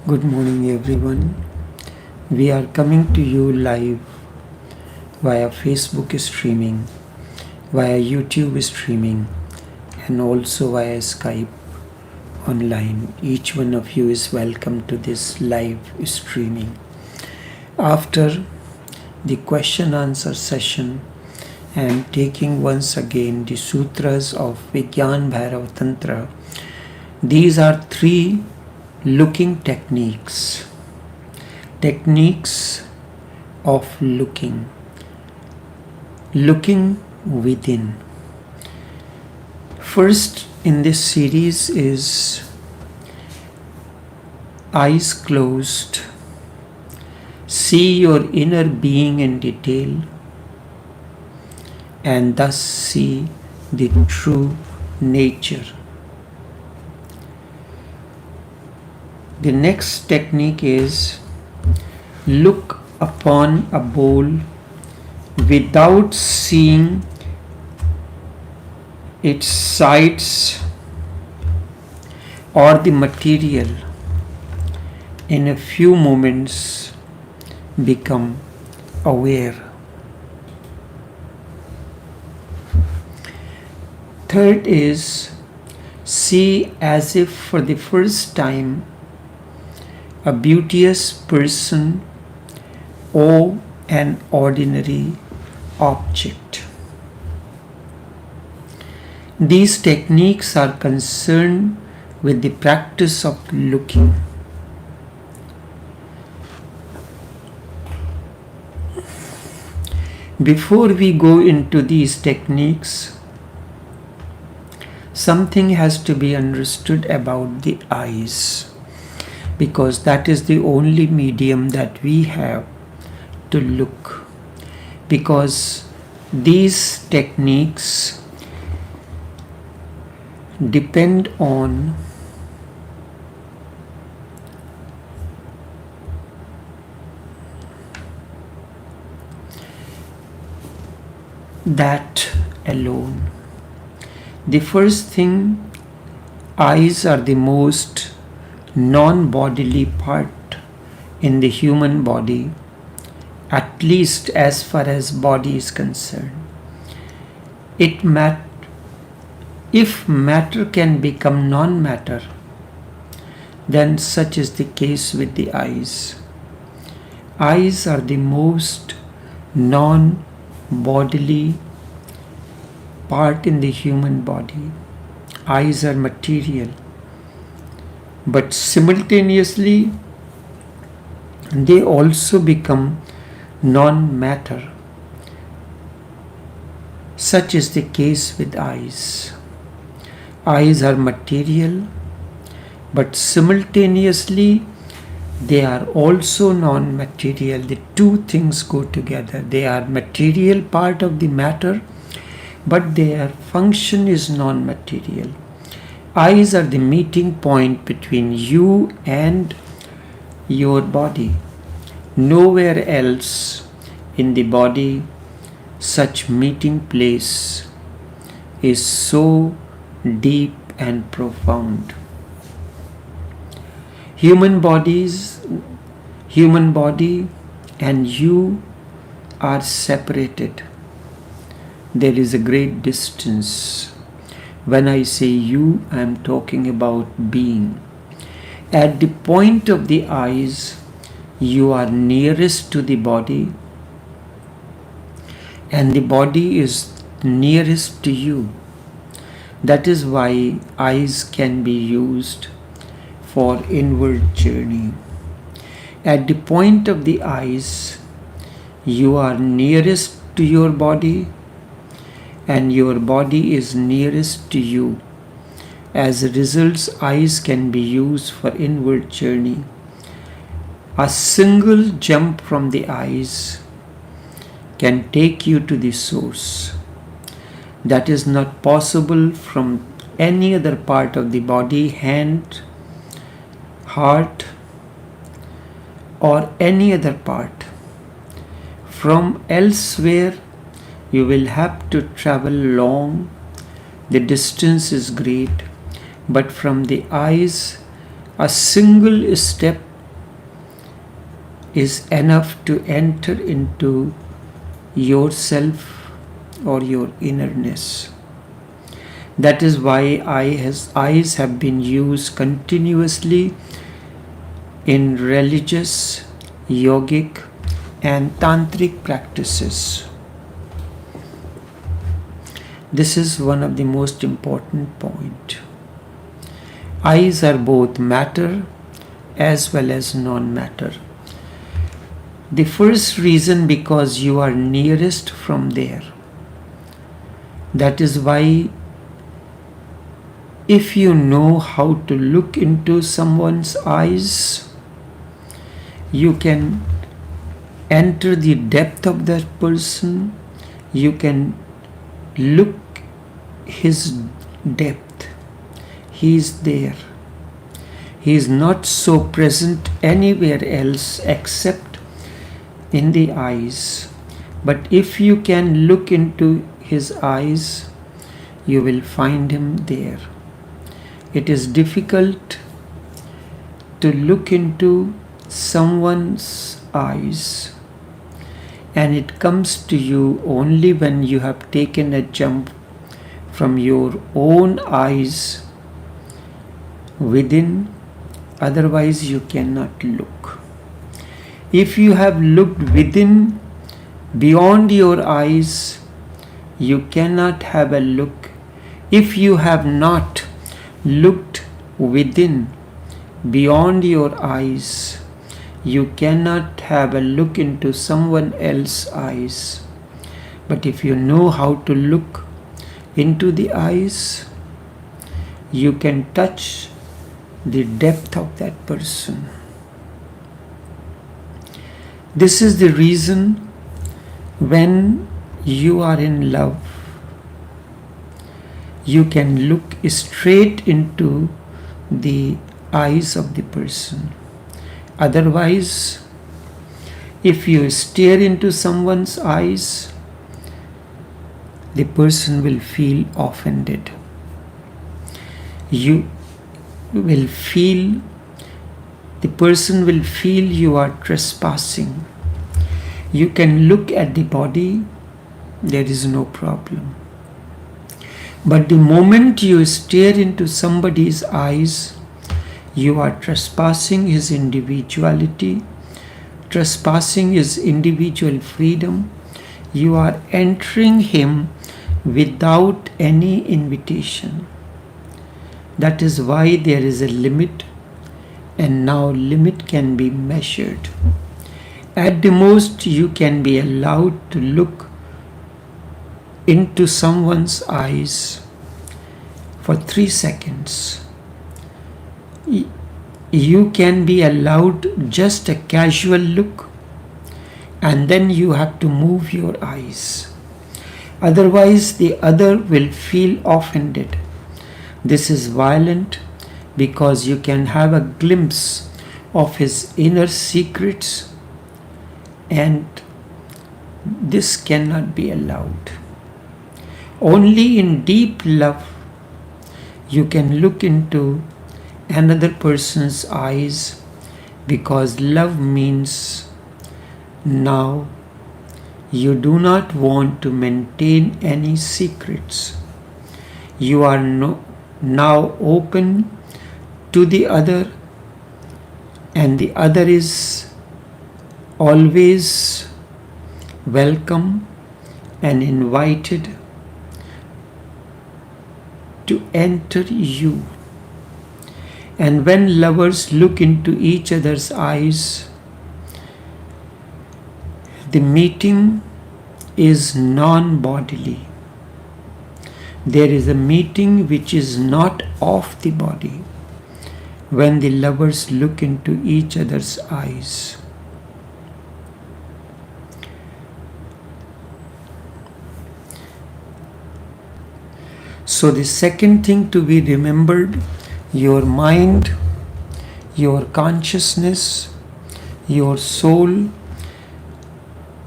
Good morning, everyone. We are coming to you live via Facebook streaming, via YouTube streaming, and also via Skype online. Each one of you is welcome to this live streaming. After the question answer session, I am taking once again the sutras of Vigyan Bhairav Tantra. These are three looking techniques of looking within. First in this series is eyes closed, see your inner being in detail, and thus see the true nature. The next technique is look upon a bowl without seeing its sides or the material. In a few moments, become aware. Third is see as if for the first time a beauteous person or an ordinary object. These techniques are concerned with the practice of looking. Before we go into these techniques, something has to be understood about the eyes, because that is the only medium that we have to look. Because these techniques depend on that alone. The first thing, eyes are the most non-bodily part in the human body, at least as far as body is concerned. If matter can become non-matter, then such is the case with the eyes. Eyes are the most non-bodily part in the human body. Eyes are material, but simultaneously they also become non-matter. Such is the case with eyes. Eyes are material, but simultaneously they are also non-material. The two things go together. They are material part of the matter, but their function is non-material. Eyes are the meeting point between you and your body. Nowhere else in the body such meeting place is so deep and profound. Human body and you are separated. There is a great distance. When I say you, I am talking about being. At the point of the eyes, you are nearest to the body, and the body is nearest to you. That is why eyes can be used for inward journey. At the point of the eyes, you are nearest to your body, and your body is nearest to you. As a result, eyes can be used for inward journey. A single jump from the eyes can take you to the source. That is not possible from any other part of the body, hand, heart, or any other part. From elsewhere, you will have to travel long. The distance is great, but from the eyes, a single step is enough to enter into yourself or your innerness. That is why eyes have been used continuously in religious, yogic, and tantric practices. This is one of the most important points. Eyes are both matter as well as non-matter. The first reason, because you are nearest from there. That is why if you know how to look into someone's eyes, you can enter the depth of that person. You can look his depth. He is there. He is not so present anywhere else except in the eyes. But if you can look into his eyes, you will find him there. It is difficult to look into someone's eyes, and it comes to you only when you have taken a jump from your own eyes within. Otherwise you cannot look. If you have looked within, beyond your eyes, you cannot have a look. If you have not looked within, beyond your eyes, you cannot have a look into someone else's eyes. But if you know how to look into the eyes, you can touch the depth of that person. This is the reason when you are in love, you can look straight into the eyes of the person. Otherwise, if you stare into someone's eyes, the person will feel offended. The person will feel you are trespassing. You can look at the body, there is no problem. But the moment you stare into somebody's eyes, you are trespassing his individuality, trespassing his individual freedom. You are entering him without any invitation. That is why there is a limit, and now limit can be measured. At the most, you can be allowed to look into someone's eyes for 3 seconds. You can be allowed just a casual look, and then you have to move your eyes. Otherwise, the other will feel offended. This is violent because you can have a glimpse of his inner secrets, and this cannot be allowed. Only in deep love you can look into another person's eyes, because love means now you do not want to maintain any secrets. You are now open to the other, and the other is always welcome and invited to enter you. And when lovers look into each other's eyes, the meeting is non-bodily. There is a meeting which is not of the body when the lovers look into each other's eyes. So the second thing to be remembered, your mind, your consciousness, your soul,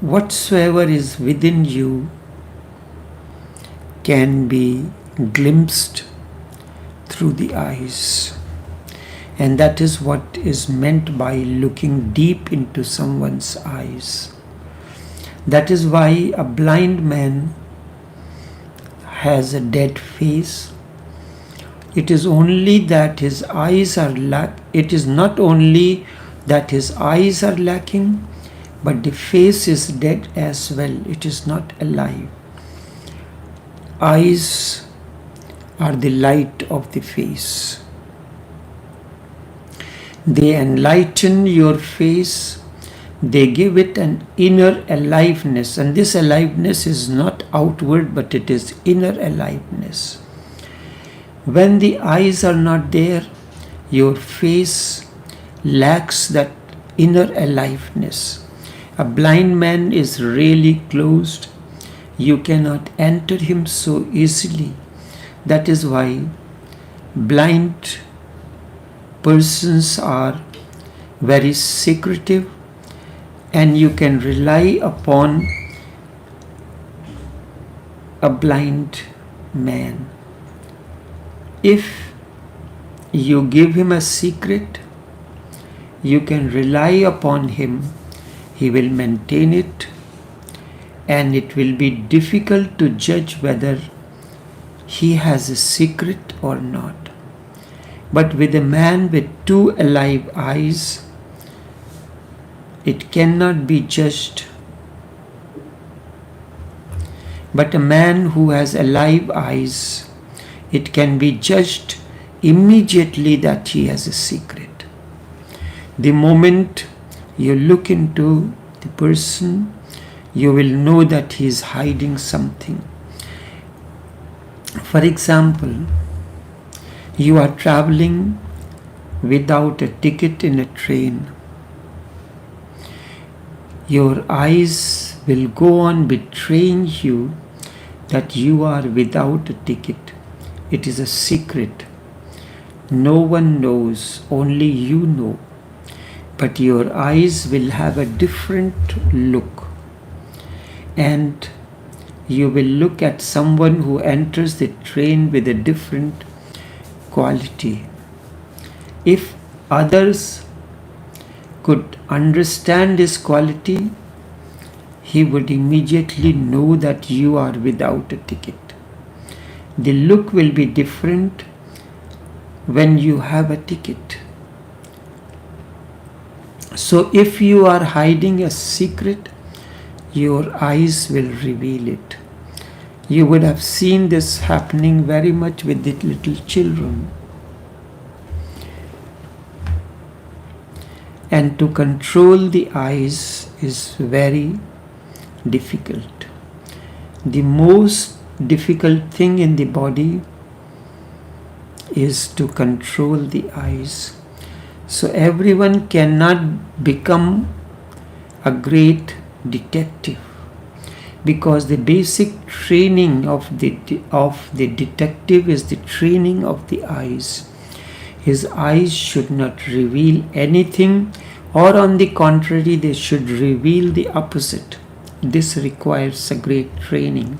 whatsoever is within you can be glimpsed through the eyes. And that is what is meant by looking deep into someone's eyes. That is why a blind man has a dead face. It is only that his eyes are it is not only that his eyes are lacking, but the face is dead as well. It is not alive. Eyes are the light of the face. They enlighten your face. They give it an inner aliveness, and this aliveness is not outward, but it is inner aliveness. When the eyes are not there, your face lacks that inner aliveness. A blind man is really closed. You cannot enter him so easily. That is why blind persons are very secretive, and you can rely upon a blind man. If you give him a secret, you can rely upon him. He will maintain it, and it will be difficult to judge whether he has a secret or not. But with a man with two alive eyes, it cannot be judged. But a man who has alive eyes, it can be judged immediately that he has a secret. The moment you look into the person, you will know that he is hiding something. For example, you are traveling without a ticket in a train. Your eyes will go on betraying you that you are without a ticket. It is a secret. No one knows, only you know. But your eyes will have a different look. And you will look at someone who enters the train with a different quality. If others could understand this quality, he would immediately know that you are without a ticket. The look will be different when you have a ticket. So if you are hiding a secret, your eyes will reveal it. You would have seen this happening very much with the little children. And to control the eyes is very difficult. The most difficult thing in the body is to control the eyes. So everyone cannot become a great detective, because the basic training of the detective is the training of the eyes. His eyes should not reveal anything, or on the contrary, they should reveal the opposite. This requires a great training.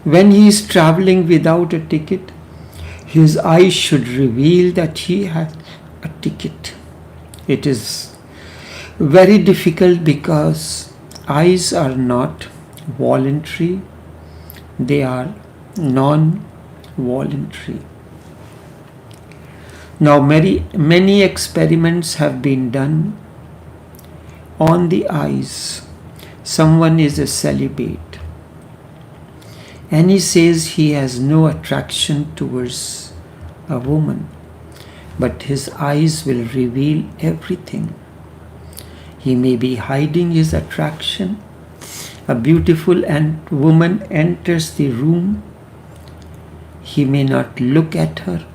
When he is traveling without a ticket, his eyes should reveal that he has a ticket. It is very difficult because eyes are not voluntary, they are non-voluntary. Now many experiments have been done on the eyes. Someone is a celibate and he says he has no attraction towards a woman, but his eyes will reveal everything. He may be hiding his attraction. A beautiful woman enters the room. He may not look at her,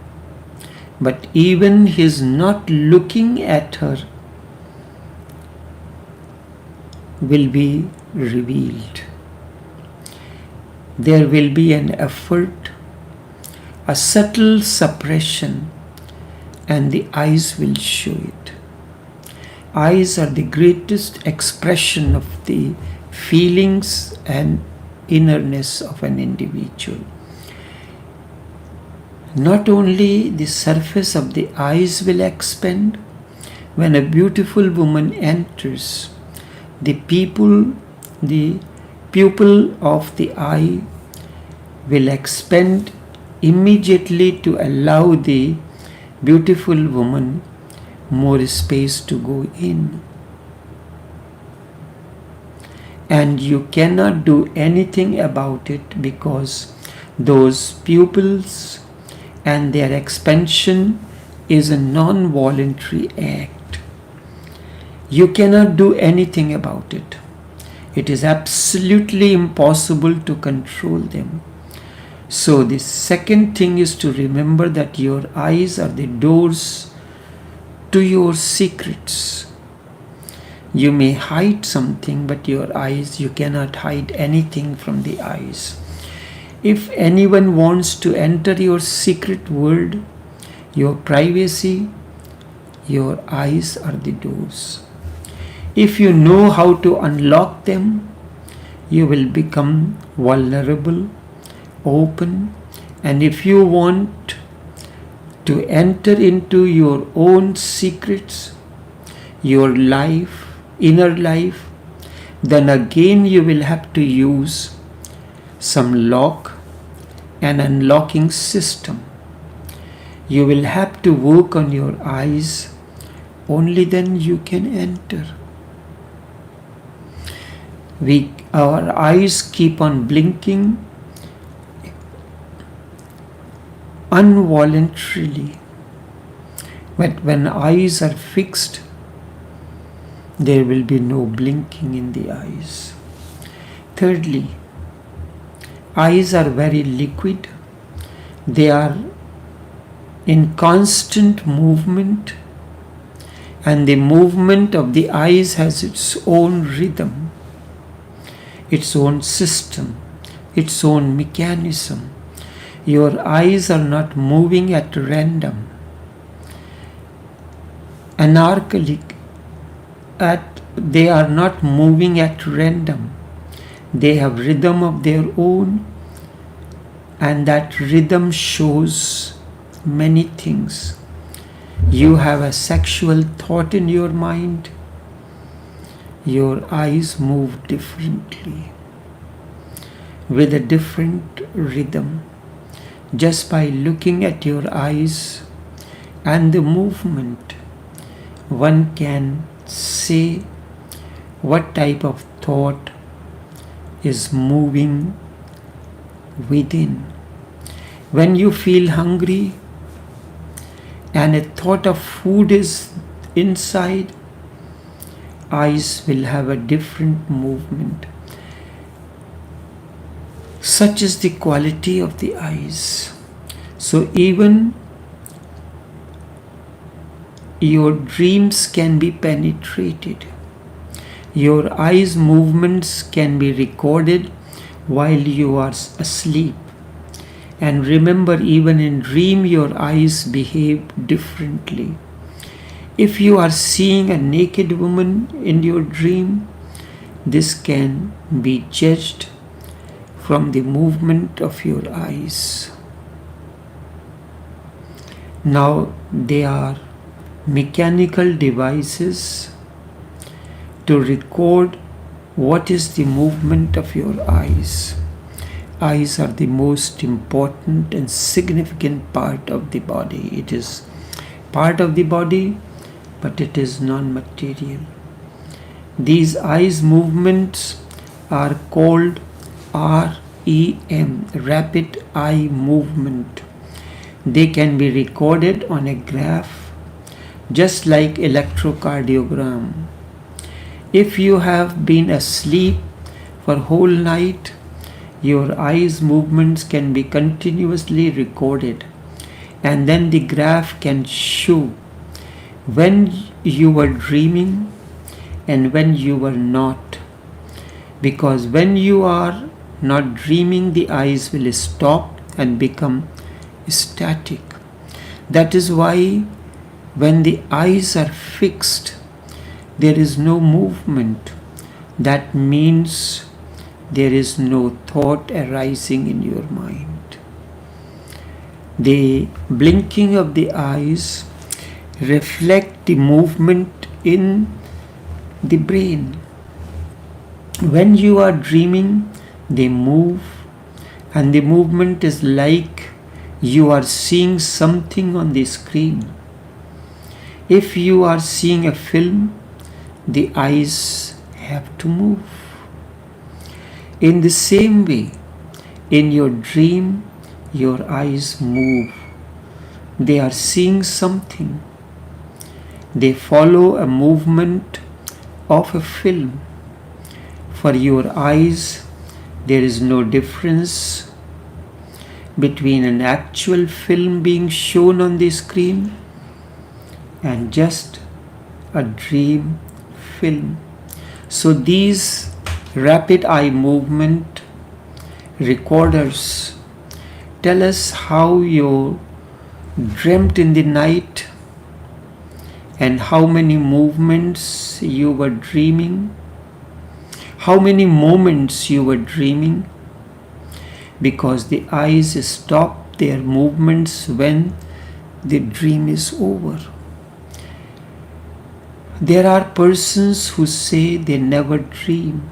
but even his not looking at her will be revealed. There will be an effort, a subtle suppression, and the eyes will show it. Eyes are the greatest expression of the feelings and innerness of an individual. Not only the surface of the eyes will expand, when a beautiful woman enters, the pupil of the eye will expand immediately to allow the beautiful woman more space to go in. And you cannot do anything about it because those pupils and their expansion is a non-voluntary act. You cannot do anything about it. It is absolutely impossible to control them. So the second thing is to remember that your eyes are the doors to your secrets. You may hide something, but your eyes, you cannot hide anything from the eyes. If anyone wants to enter your secret world, your privacy, your eyes are the doors. If you know how to unlock them, you will become vulnerable, open, and if you want to enter into your own secrets, your life, inner life, then again you will have to use some lock and unlocking system. You will have to work on your eyes, only then you can enter. Our eyes keep on blinking involuntarily. But when eyes are fixed, there will be no blinking in the eyes. Thirdly, eyes are very liquid. They are in constant movement, and the movement of the eyes has its own rhythm, its own system, its own mechanism. Your eyes are not moving at random, anarchically. They are not moving at random. They have rhythm of their own, and that rhythm shows many things. You have a sexual thought in your mind, your eyes move differently with a different rhythm. Just by looking at your eyes and the movement, one can say what type of thought is moving within. When you feel hungry and a thought of food is inside, eyes will have a different movement. Such is the quality of the eyes. So even your dreams can be penetrated. Your eyes' movements can be recorded while you are asleep. And remember, even in dream, your eyes behave differently. If you are seeing a naked woman in your dream, this can be judged from the movement of your eyes. Now they are mechanical devices to record what is the movement of your eyes. Eyes are the most important and significant part of the body. It is part of the body, but it is non-material. These eyes movements are called REM, rapid eye movement. They can be recorded on a graph, just like electrocardiogram. If you have been asleep for whole night, your eyes movements can be continuously recorded, and then the graph can show when you were dreaming and when you were not. Because when you are not dreaming, the eyes will stop and become static. That is why when the eyes are fixed, there is no movement. That means there is no thought arising in your mind. The blinking of the eyes reflect the movement in the brain. When you are dreaming, they move, and the movement is like you are seeing something on the screen. If you are seeing a film, the eyes have to move. In the same way, in your dream, your eyes move. They are seeing something. They follow a movement of a film. For your eyes, there is no difference between an actual film being shown on the screen and just a dream film. So these rapid eye movement recorders tell us how you dreamt in the night and how many movements you were dreaming, how many moments you were dreaming, because the eyes stop their movements when the dream is over. There are persons who say they never dream.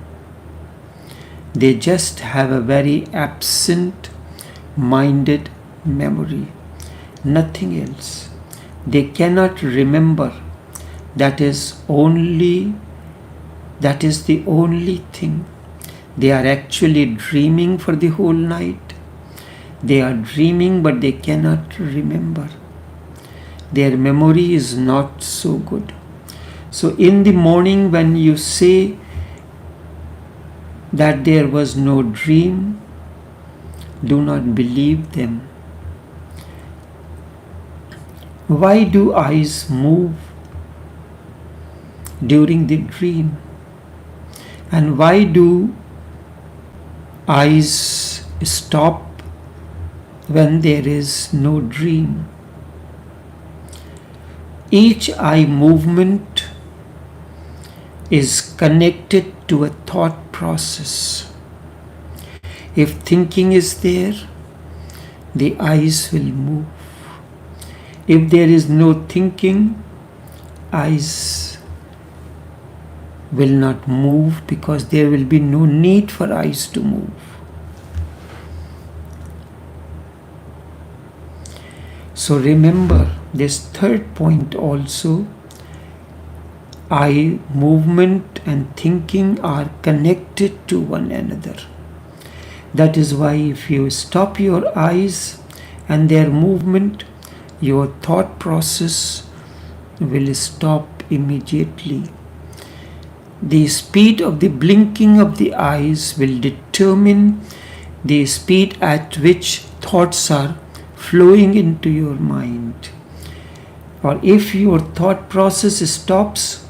They just have a very absent-minded memory, nothing else. They cannot remember. That is the only thing. They are actually dreaming for the whole night. They are dreaming, but they cannot remember. Their memory is not so good. So in the morning, when you say that there was no dream, do not believe them. Why do eyes move during the dream? And why do eyes stop when there is no dream? Each eye movement is connected to a thought process. If thinking is there, the eyes will move. If there is no thinking, eyes will not move because there will be no need for eyes to move. So remember this third point also. Eye movement and thinking are connected to one another. That is why if you stop your eyes and their movement, your thought process will stop immediately. The speed of the blinking of the eyes will determine the speed at which thoughts are flowing into your mind. Or if your thought process stops,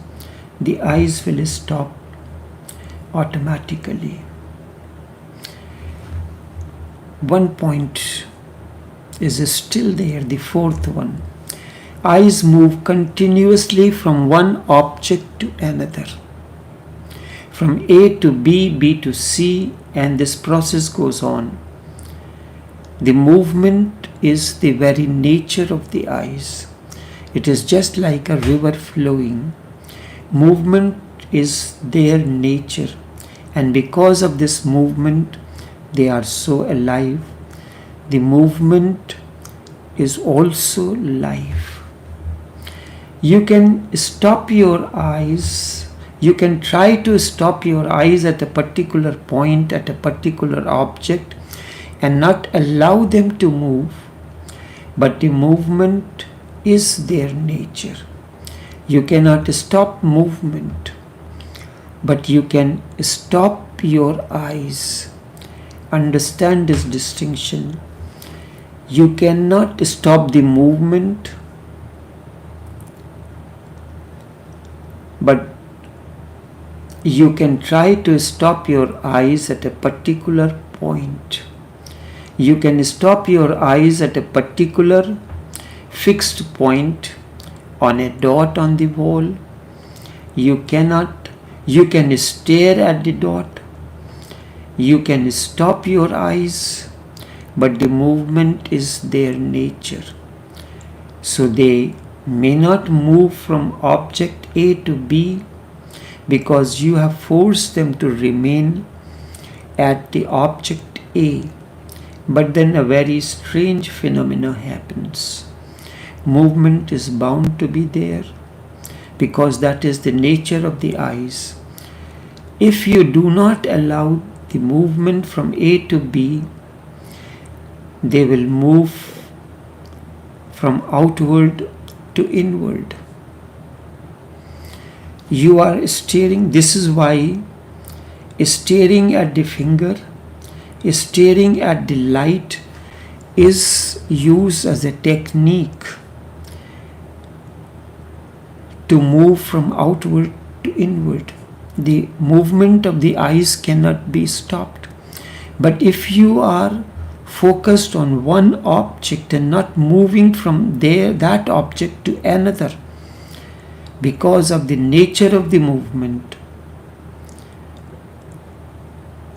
the eyes will stop automatically. One point is still there, the fourth one. Eyes move continuously from one object to another, from A to B, B to C, and this process goes on. The movement is the very nature of the eyes. It is just like a river flowing. Movement is their nature, and because of this movement, they are so alive. The movement is also life. You can stop your eyes. You can try to stop your eyes at a particular point, at a particular object, and not allow them to move. But the movement is their nature. You cannot stop movement, but you can stop your eyes. Understand this distinction. You cannot stop the movement, but you can try to stop your eyes at a particular point. You can stop your eyes at a particular fixed point on a dot on the wall. You can stare at the dot. You can stop your eyes, but the movement is their nature. So they may not move from object A to B because you have forced them to remain at the object A. But then a very strange phenomena happens. Movement is bound to be there because that is the nature of the eyes. If you do not allow the movement from A to B, they will move from outward to inward. You are staring, this is why staring at the finger, staring at the light is used as a technique to move from outward to inward. The movement of the eyes cannot be stopped. But if you are focused on one object and not moving from that object to another, because of the nature of the movement,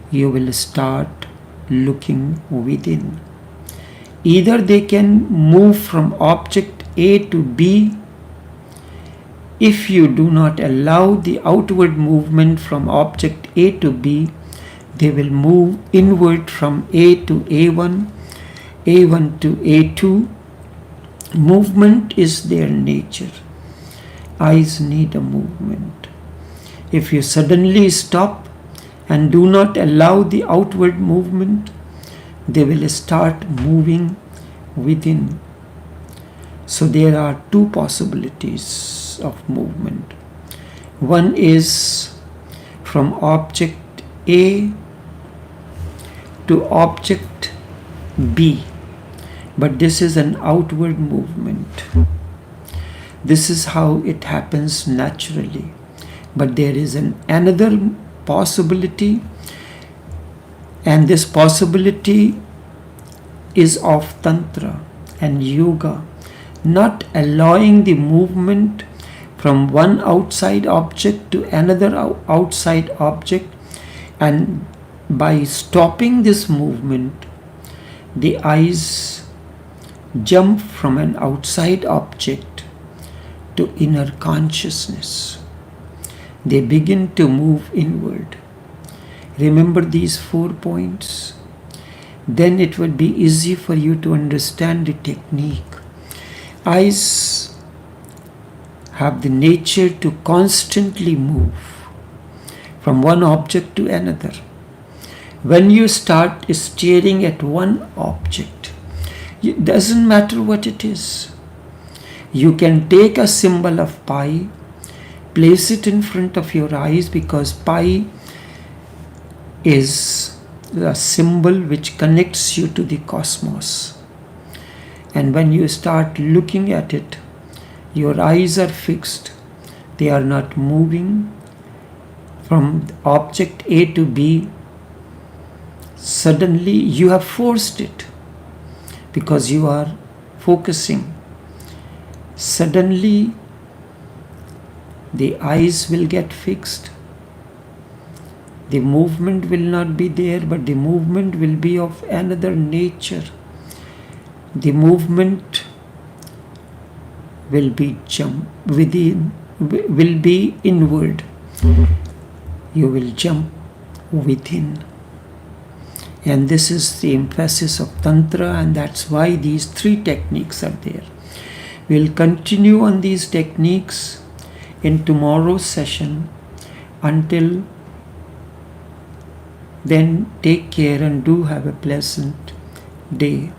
you will start looking within. Either they can move from object A to B. If you do not allow the outward movement from object A to B, they will move inward from A to A1, A1 to A2. Movement is their nature. Eyes need a movement. If you suddenly stop and do not allow the outward movement, they will start moving within. So there are two possibilities of movement. One is from object A to object B, but this is an outward movement. This is how it happens naturally. But there is another possibility, and this possibility is of Tantra and Yoga, not allowing the movement from one outside object to another outside object, and by stopping this movement, the eyes jump from an outside object to inner consciousness. They begin to move inward. Remember these 4 points. Then it will be easy for you to understand the technique. Eyes have the nature to constantly move from one object to another. When you start staring at one object, it doesn't matter what it is. You can take a symbol of pi, place it in front of your eyes, because pi is the symbol which connects you to the cosmos. And when you start looking at it, your eyes are fixed. They are not moving from object A to B. Suddenly you have forced it because you are focusing. Suddenly the eyes will get fixed. The movement will not be there, but the movement will be of another nature. The movement will be will be inward. You will jump within. And this is the emphasis of Tantra, and that's why these 3 techniques are there. We'll continue on these techniques in tomorrow's session. Until then, take care and do have a pleasant day.